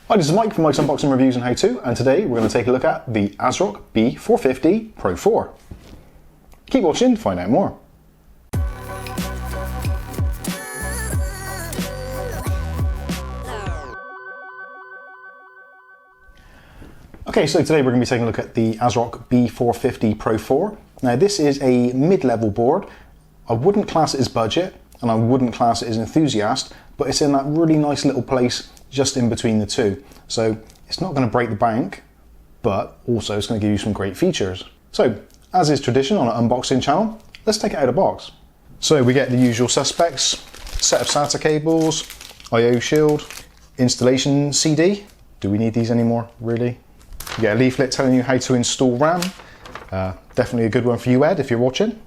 Hi, this is Mike from Mike's Unboxing Reviews and How To, and today we're going to take a look at the Asrock B450 Pro 4. Keep watching to find out more. Okay, so today we're going to be taking a look at the Asrock B450 Pro 4. Now this is a mid-level board. I wouldn't class it as budget, and I wouldn't class it as enthusiast, but it's in that really nice little place just in between the two. So it's not going to break the bank, but also it's going to give you some great features. So, as is tradition on an unboxing channel, let's take it out of the box. So we get the usual suspects, set of SATA cables, I/O shield, installation CD. Do we need these anymore, really? You get a leaflet telling you how to install RAM. Definitely a good one for you, Ed, if you're watching.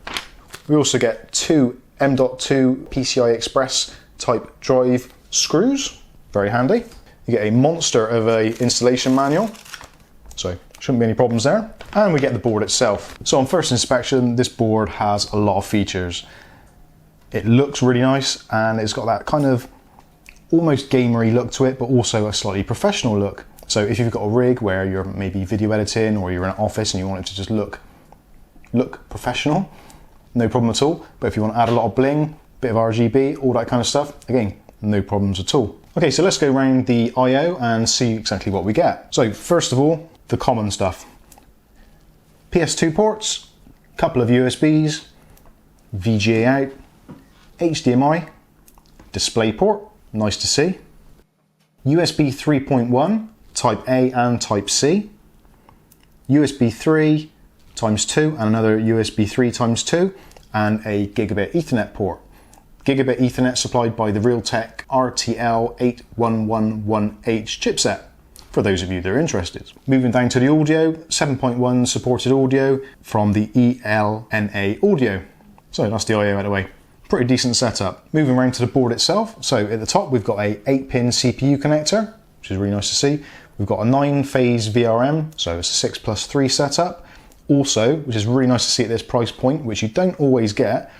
We also get two M.2 PCI Express type drive screws. Very handy. You get a monster of a installation manual, so shouldn't be any problems there. And we get the board itself. So on first inspection, this board has a lot of features. It looks really nice, and it's got that kind of almost gamery look to it, but also a slightly professional look. So if you've got a rig where you're maybe video editing, or you're in an office and you want it to just look professional, no problem at all. But if you want to add a lot of bling, bit of RGB, all that kind of stuff, again, no problems at all. Okay, so let's go around the I/O and see exactly what we get. So first of all, the common stuff. PS2 ports, couple of USBs, VGA out, HDMI, DisplayPort, nice to see. USB 3.1, Type A and Type C. USB 3 ×2 and another USB 3 ×2, and a gigabit Ethernet port. Gigabit Ethernet supplied by the Realtek RTL8111H chipset, for those of you that are interested. Moving down to the audio, 7.1 supported audio from the ELNA audio. So that's the I/O out of the way. Pretty decent setup. Moving around to the board itself, so at the top we've got a 8-pin CPU connector, which is really nice to see. We've got a 9-phase VRM, so it's a 6+3 setup. Also, which is really nice to see at this price point, which you don't always get,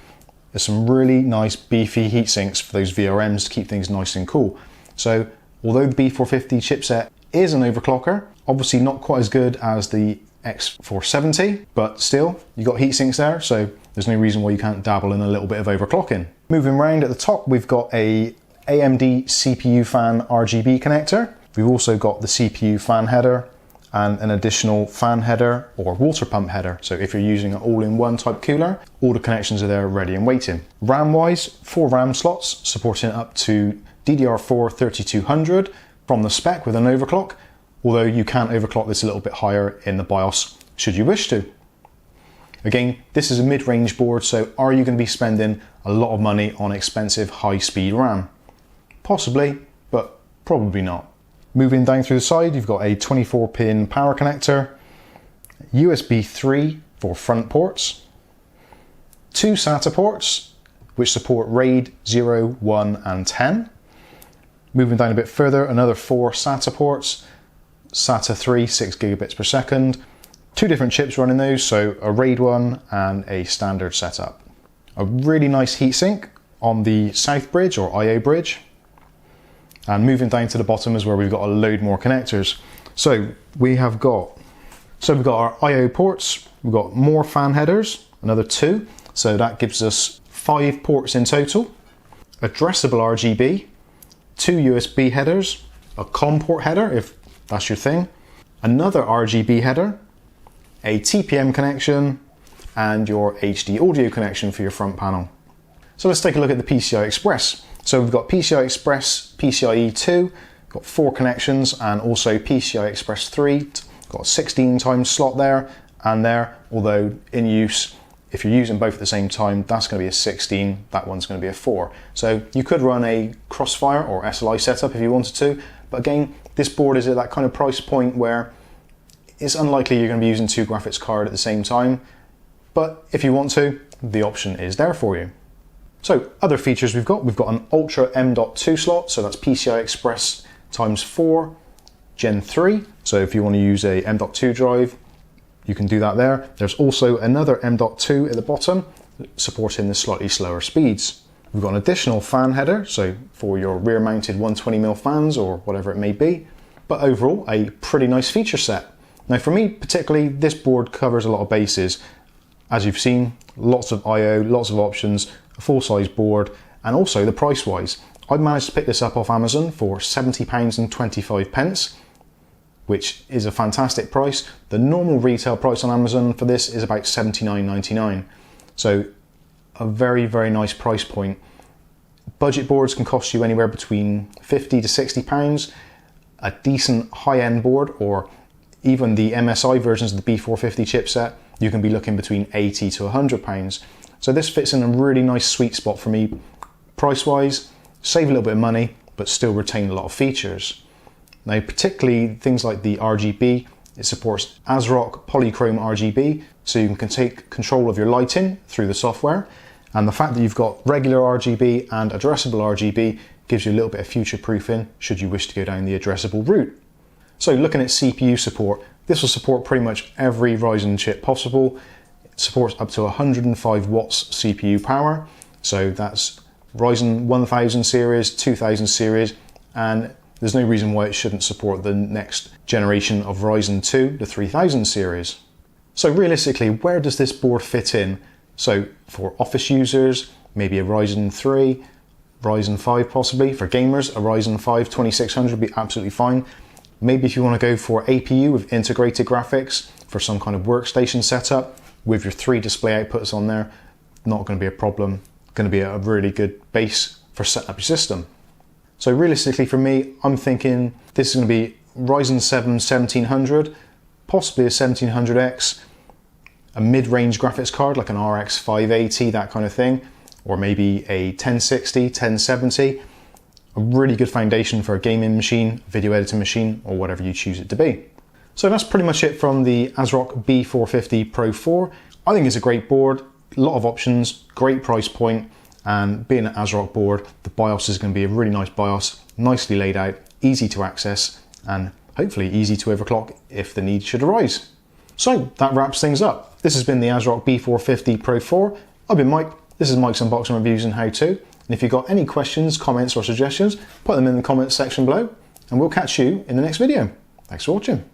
there's some really nice beefy heat sinks for those VRMs to keep things nice and cool. So although the B450 chipset is an overclocker, obviously not quite as good as the X470, but still, you've got heat sinks there, so there's no reason why you can't dabble in a little bit of overclocking. Moving around at the top, we've got a AMD CPU fan RGB connector. We've also got the CPU fan header and an additional fan header or water pump header. So if you're using an all-in-one type cooler, all the connections are there ready and waiting. RAM-wise, 4 RAM slots supporting up to DDR4 3200 from the spec with an overclock, although you can overclock this a little bit higher in the BIOS should you wish to. Again, this is a mid-range board, so are you going to be spending a lot of money on expensive high-speed RAM? Possibly, but probably not. Moving down through the side, you've got a 24-pin power connector, USB 3 for front ports, 2 SATA ports, which support RAID 0, 1 and 10. Moving down a bit further, another 4 SATA ports, SATA 3, 6 gigabits per second, 2 different chips running those, so a RAID one and a standard setup. A really nice heatsink on the south bridge or I/O bridge. And moving down to the bottom is where we've got a load more connectors. So we've got our I/O ports, we've got more fan headers, another 2. So that gives us 5 ports in total. Addressable RGB, 2 USB headers, a COM port header if that's your thing, another RGB header, a TPM connection, and your HD audio connection for your front panel. So let's take a look at the PCI Express. So we've got PCI Express, PCIe 2, got 4 connections, and also PCI Express 3, got a 16 times slot there and there, although in use, if you're using both at the same time, that's going to be a 16, that one's going to be a 4. So you could run a Crossfire or SLI setup if you wanted to, but again, this board is at that kind of price point where it's unlikely you're going to be using 2 graphics cards at the same time, but if you want to, the option is there for you. So other features we've got an Ultra M.2 slot, so that's PCI Express times 4, Gen 3. So if you want to use a M.2 drive, you can do that there. There's also another M.2 at the bottom, supporting the slightly slower speeds. We've got an additional fan header, so for your rear mounted 120mm fans or whatever it may be. but overall a pretty nice feature set. Now for me particularly, this board covers a lot of bases. As you've seen, lots of I/O, lots of options, a full-size board, and also the price-wise. I managed to pick this up off Amazon for £70.25, which is a fantastic price. The normal retail price on Amazon for this is about £79.99. So a very, very nice price point. Budget boards can cost you anywhere between £50 to £60. A decent high-end board, or even the MSI versions of the B450 chipset, you can be looking between £80 to £100. So this fits in a really nice sweet spot for me. Price-wise, save a little bit of money, but still retain a lot of features. Now, particularly things like the RGB, it supports Asrock polychrome RGB, so you can take control of your lighting through the software. And the fact that you've got regular RGB and addressable RGB gives you a little bit of future proofing should you wish to go down the addressable route. So looking at CPU support, this will support pretty much every Ryzen chip possible. It supports up to 105 watts CPU power. So that's Ryzen 1000 series, 2000 series, and there's no reason why it shouldn't support the next generation of Ryzen 2, the 3000 series. So realistically, where does this board fit in? So for office users, maybe a Ryzen 3, Ryzen 5 possibly. For gamers, a Ryzen 5 2600 would be absolutely fine. Maybe if you want to go for APU with integrated graphics for some kind of workstation setup with your 3 display outputs on there, not going to be a problem. Going to be a really good base for setting up your system. So realistically for me, I'm thinking this is going to be Ryzen 7 1700, possibly a 1700X, a mid-range graphics card like an RX 580, that kind of thing, or maybe a 1060, 1070. A really good foundation for a gaming machine, video editing machine, or whatever you choose it to be. So that's pretty much it from the Asrock B450 Pro 4. I think it's a great board, a lot of options, great price point, and being an Asrock board, the BIOS is going to be a really nice BIOS, nicely laid out, easy to access, and hopefully easy to overclock if the need should arise. So that wraps things up. This has been the Asrock B450 Pro 4. I've been Mike. This is Mike's Unboxing Reviews and How To. And if you've got any questions, comments or suggestions, put them in the comments section below, and we'll catch you in the next video. Thanks for watching.